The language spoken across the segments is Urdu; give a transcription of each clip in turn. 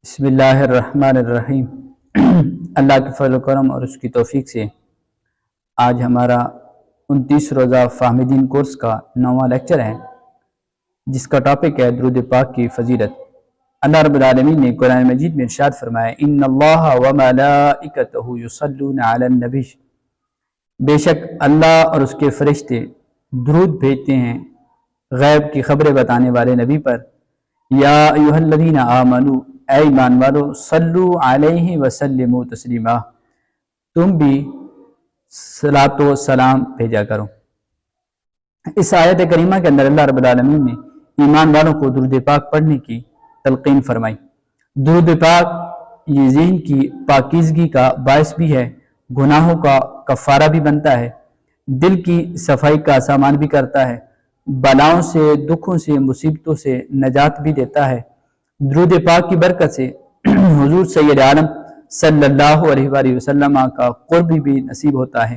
بسم اللہ الرحمن الرحیم۔ اللہ کے فضل و کرم اور اس کی توفیق سے آج ہمارا 29 روزہ فہمیدین کورس کا 9واں لیکچر ہے، جس کا ٹاپک ہے درود پاک کی فضیلت۔ اللہ رب العالمین نے قرآن مجید میں ارشاد فرمایا، ان اللہ وملائکتہ یصلون علی النبی، بے شک اللہ اور اس کے فرشتے درود بھیجتے ہیں غیب کی خبریں بتانے والے نبی پر۔ یا ایھا الذین آمنوا، اے ایمان والو، صلو علیہ وسلموا تسلیما، تم بھی صلاۃ و سلام بھیجا کرو۔ اس آیت کریمہ کے اندر اللہ رب العالمین نے ایمان والوں کو درود پاک پڑھنے کی تلقین فرمائی۔ درود پاک یہ ذہن کی پاکیزگی کا باعث بھی ہے، گناہوں کا کفارہ بھی بنتا ہے، دل کی صفائی کا سامان بھی کرتا ہے، بلاؤں سے، دکھوں سے، مصیبتوں سے نجات بھی دیتا ہے۔ درود پاک کی برکت سے حضور سید عالم صلی اللہ علیہ وآلہ وسلم کا قرب بھی نصیب ہوتا ہے۔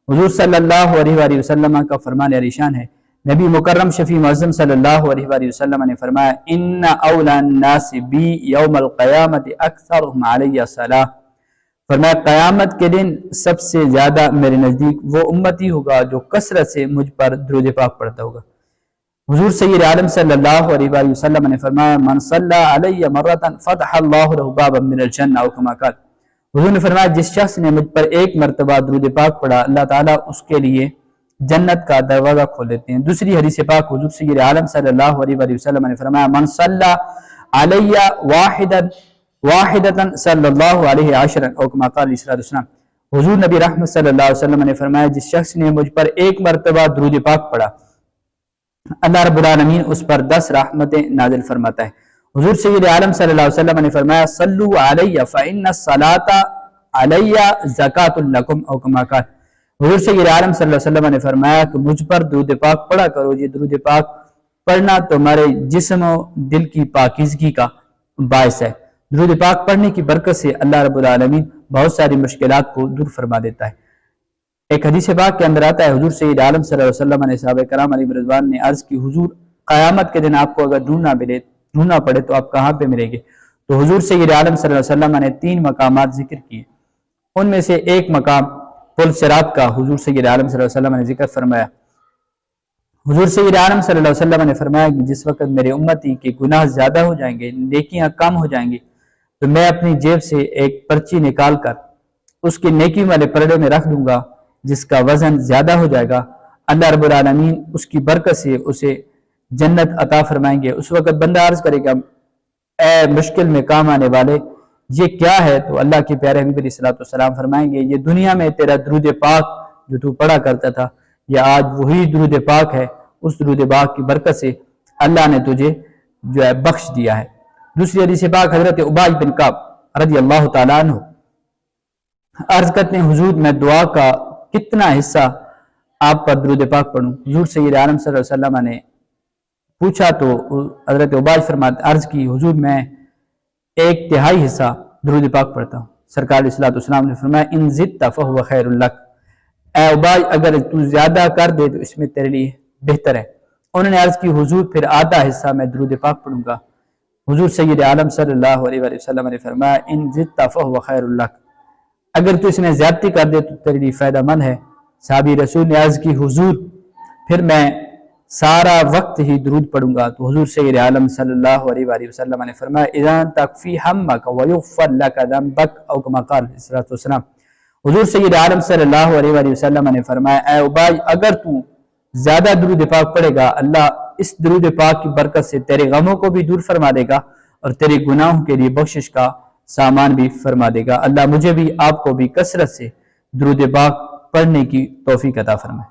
حضور صلی اللہ علیہ وآلہ وسلم کا فرمان علی شان ہے، نبی مکرم شفیع معظم صلی اللہ علیہ وآلہ وسلم نے فرمایا، ان اولی الناس بی یوم القیامت اکثرهم علی صلاۃ، فرمایا قیامت کے دن سب سے زیادہ میرے نزدیک وہ امتی ہوگا جو کثرت سے مجھ پر درود پاک پڑھتا ہوگا۔ حضور سید عالم صلی اللہ علیہ وآلہ وسلم نے فرمایا، من صلی علی مرۃ فتح اللہ له بابا من الجنہ، او کما قال، حضور نے فرمایا جس شخص نے مجھ پر ایک مرتبہ درود پاک پڑھا، اللہ تعالیٰ اس کے لیے جنت کا دروازہ کھول دیتے ہیں۔ دوسری حدیث پاک حضور سید عالم صلی اللہ علیہ وآلہ وسلم نے فرمایا، من صلی علی واحدۃ صلی اللہ علیہ عشرا، او کما قال علیہ الصلوۃ والسلام، حضور نبی رحمت صلی اللہ علیہ وسلم نے فرمایا جس شخص نے مجھ پر ایک مرتبہ درود پاک پڑھا، اللہ رب العالمین اس پر 10 رحمتیں نازل فرماتا ہے۔ حضور سید عالم صلی اللہ علیہ وسلم نے فرمایا، صلو علی فإن الصلاۃ علی زکاۃ لکم، او کما قال، حضور سید عالم صلی اللہ علیہ وسلم نے فرمایا کہ مجھ پر درود پاک پڑھا کرو، یہ درود پاک پڑھنا تمہارے جسم و دل کی پاکیزگی کا باعث ہے۔ درود پاک پڑھنے کی برکت سے اللہ رب العالمین بہت ساری مشکلات کو دور فرما دیتا ہے۔ ایک حدیث پاک کے اندر آتا ہے، حضور سید عالم صلی اللہ علیہ وسلم نے صحابہ کرام علیہ رضوان نے عرض کی، حضور قیامت کے دن آپ کو اگر ڈھونڈنا پڑے تو آپ کہاں پہ ملیں گے؟ تو حضور سید عالم صلی اللہ علیہ وسلم نے 3 مقامات ذکر کیے، ان میں سے ایک مقام پل صراط کا حضور سید عالم صلی اللہ علیہ وسلم نے ذکر فرمایا۔ حضور سید عالم صلی اللہ علیہ وسلم نے فرمایا کہ جس وقت میرے امتی کے گناہ زیادہ ہو جائیں گے، نیکیاں کم ہو جائیں گی، تو میں اپنی جیب سے ایک پرچی نکال کر اس کی نیکی والے پردے میں رکھ دوں گا، جس کا وزن زیادہ ہو جائے گا، اللہ رب العالمین اس کی برکت سے اسے جنت عطا فرمائیں گے۔ اس وقت بندہ عرض کرے گا، اے مشکل میں کام آنے والے، یہ کیا ہے؟ تو اللہ کے پیارے حبیب علیہ الصلوۃ والسلام فرمائیں گے، یہ دنیا میں تیرا درود پاک جو تو پڑھا کرتا تھا، یہ آج وہی درود پاک ہے، اس درود پاک کی برکت سے اللہ نے تجھے جو ہے بخش دیا ہے۔ دوسری حدیث پاک حضرت ابی بن کعب رضی اللہ تعالیٰ عنہ عرض کرتے ہیں، حضور میں دعا کا کتنا حصہ آپ پر درود پاک پڑھوں؟ حضور سید عالم صلی اللہ علیہ وسلم نے پوچھا تو حضرت عباد فرماتے عرض کی، حضور میں 1/3 حصہ درود پاک پڑھتا ہوں۔ سرکار علیہ الصلوۃ والسلام نے فرمایا، ان زدت فہو خیر لک، اے عباد اگر تو زیادہ کر دے تو اس میں تیرے لیے بہتر ہے۔ انہوں نے عرض کی، حضور پھر آدھا حصہ میں درود پاک پڑھوں گا۔ حضور سید عالم صلی اللہ علیہ وسلم نے فرمایا، ان زدت فہو خیر لک، اگر تو اس میں زیادتی کر دے تو تیرے لیے فائدہ مند ہے۔ صحابی رسول نے عرض کی، حضور پھر میں سارا وقت ہی درود پڑھوں گا۔ تو حضور سید عالم صلی اللہ علیہ وآلہ وسلم نے فرمایا، اذا تکفی ہمک ویغفر لک ذنبک، او کما قال علیہ الصلوۃ والسلام، حضور سید عالم صلی اللہ علیہ وآلہ وسلم نے فرمایا، اے ابی اگر تو زیادہ درود پاک پڑھے گا، اللہ اس درود پاک کی برکت سے تیرے غموں کو بھی دور فرما دے گا اور تیرے گناہوں کے لیے بخشش کا سامان بھی فرما دے گا۔ اللہ مجھے بھی آپ کو بھی کثرت سے درود پاک پڑھنے کی توفیق عطا فرمائے۔